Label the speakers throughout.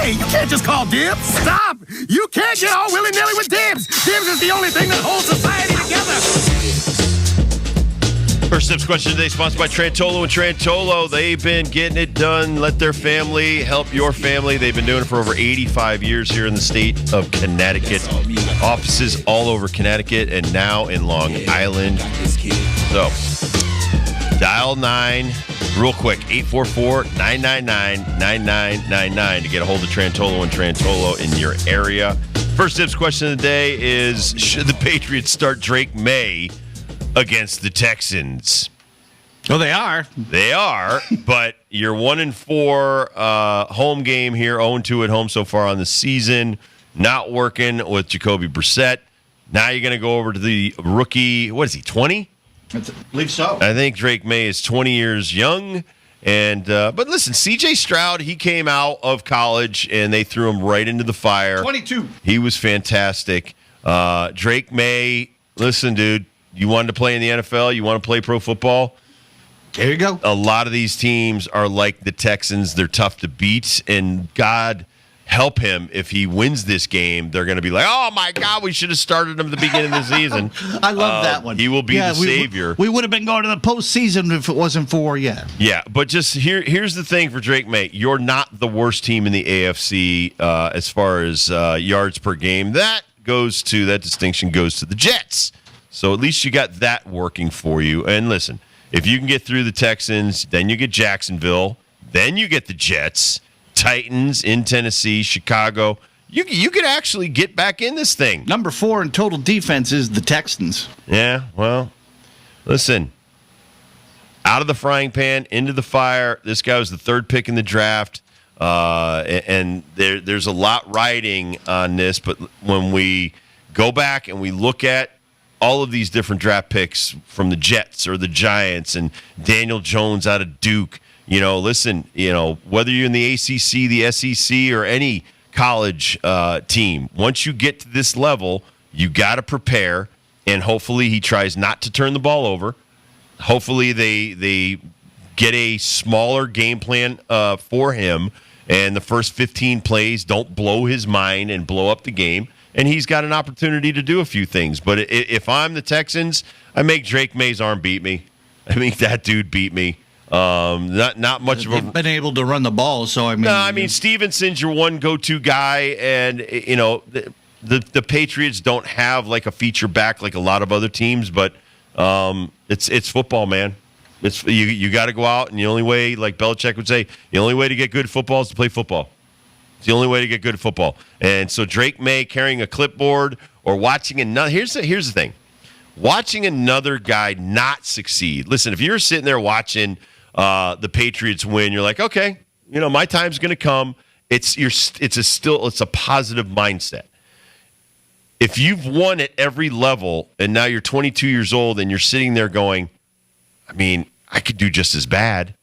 Speaker 1: Hey, you can't just call dibs. Stop. You can't get all willy-nilly with dibs. Dibs is the only thing that holds society together.
Speaker 2: First Tips question today sponsored by Trantolo and Trantolo. They've been getting it done. Let their family help your family. They've been doing it for over 85 years here in the state of Connecticut. Offices all over Connecticut and now in Long Island. So, dial 9 real quick, 844-999-9999 to get a hold of Trantolo and Trantolo in your area. First Tips question of the day is, should the Patriots start Drake Maye against the Texans?
Speaker 3: Oh, they are.
Speaker 2: They are, but you're 1-4 home game here, 0-2 at home so far on the season. Not working with Jacoby Brissett. Now you're going to go over to the rookie. What is he, 20?
Speaker 3: I believe so.
Speaker 2: I think Drake Maye is 20 years young. And but listen, C.J. Stroud, he came out of college, and they threw him right into the fire.
Speaker 3: 22.
Speaker 2: He was fantastic. Drake Maye, listen, dude. You wanted to play in the NFL? You want to play pro football?
Speaker 3: There you go.
Speaker 2: A lot of these teams are like the Texans. They're tough to beat, and God help him if he wins this game. They're going to be like, oh, my God, we should have started him at the beginning of the season.
Speaker 3: I love that one.
Speaker 2: He will be the savior.
Speaker 3: We would have been going to the postseason if it wasn't for,
Speaker 2: Yeah, but just here's the thing for Drake Maye. You're not the worst team in the AFC as far as yards per game. That distinction goes to the Jets. So at least you got that working for you. And listen, if you can get through the Texans, then you get Jacksonville, then you get the Jets, Titans in Tennessee, Chicago. You could actually get back in this thing.
Speaker 3: Number 4 in total defense is the Texans.
Speaker 2: Yeah, well, listen, out of the frying pan, into the fire. This guy was the 3rd pick in the draft. And there's a lot riding on this. But when we go back and we look at all of these different draft picks from the Jets or the Giants and Daniel Jones out of Duke, listen, whether you're in the ACC, the SEC, or any college team, once you get to this level, you got to prepare, and hopefully he tries not to turn the ball over. Hopefully they get a smaller game plan for him, and the first 15 plays don't blow his mind and blow up the game. And he's got an opportunity to do a few things. But if I'm the Texans, I make Drake Maye's arm beat me. I think that dude beat me. Not much of a.
Speaker 3: They've been able to run the ball, so I mean.
Speaker 2: No, I mean Stevenson's your one go-to guy, and the Patriots don't have like a feature back like a lot of other teams. But it's football, man. It's you got to go out, and the only way, like Belichick would say, the only way to get good at football is to play football. It's the only way to get good at football. And so Drake Maye carrying a clipboard or watching another – here's the thing. Watching another guy not succeed. Listen, if you're sitting there watching the Patriots win, you're like, okay, my time's going to come. It's a positive mindset. If you've won at every level and now you're 22 years old and you're sitting there going, I mean, I could do just as bad.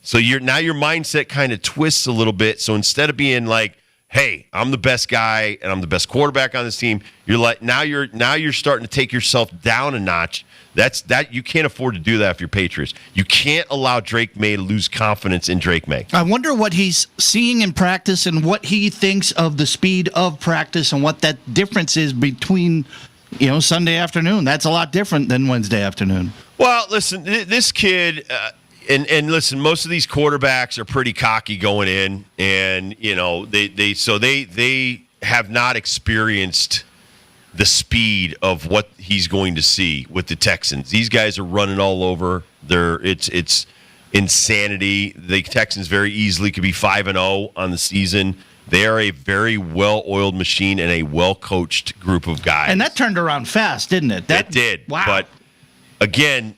Speaker 2: So your mindset kind of twists a little bit. So instead of being like, "Hey, I'm the best guy and I'm the best quarterback on this team," you're like, now you're starting to take yourself down a notch. That you can't afford to do that if you're Patriots. You can't allow Drake Maye to lose confidence in Drake Maye.
Speaker 3: I wonder what he's seeing in practice and what he thinks of the speed of practice and what that difference is between, Sunday afternoon. That's a lot different than Wednesday afternoon.
Speaker 2: Well, listen, this kid. And listen, most of these quarterbacks are pretty cocky going in, and they have not experienced the speed of what he's going to see with the Texans. These guys are running all over. It's insanity. The Texans very easily could be 5-0 on the season. They are a very well-oiled machine and a well-coached group of guys.
Speaker 3: And that turned around fast, didn't it?
Speaker 2: It did.
Speaker 3: Wow.
Speaker 2: But again,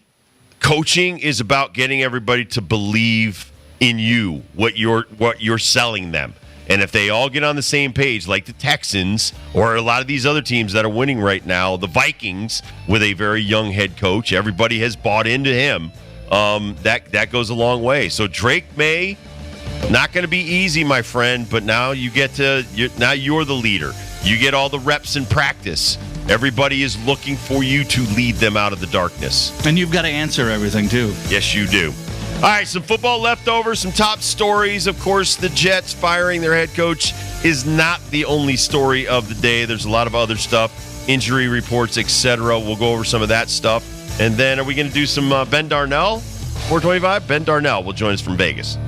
Speaker 2: coaching is about getting everybody to believe in you, what you're selling them. And if they all get on the same page, like the Texans or a lot of these other teams that are winning right now, the Vikings with a very young head coach, everybody has bought into him. That goes a long way. So Drake Maye, not going to be easy, my friend. But now you're the leader. You get all the reps in practice. Everybody is looking for you to lead them out of the darkness.
Speaker 3: And you've got to answer everything, too.
Speaker 2: Yes, you do. All right, some football leftovers, some top stories. Of course, the Jets firing their head coach is not the only story of the day. There's a lot of other stuff, injury reports, etc. We'll go over some of that stuff. And then are we going to do some Ben Darnell? 425? Ben Darnell will join us from Vegas.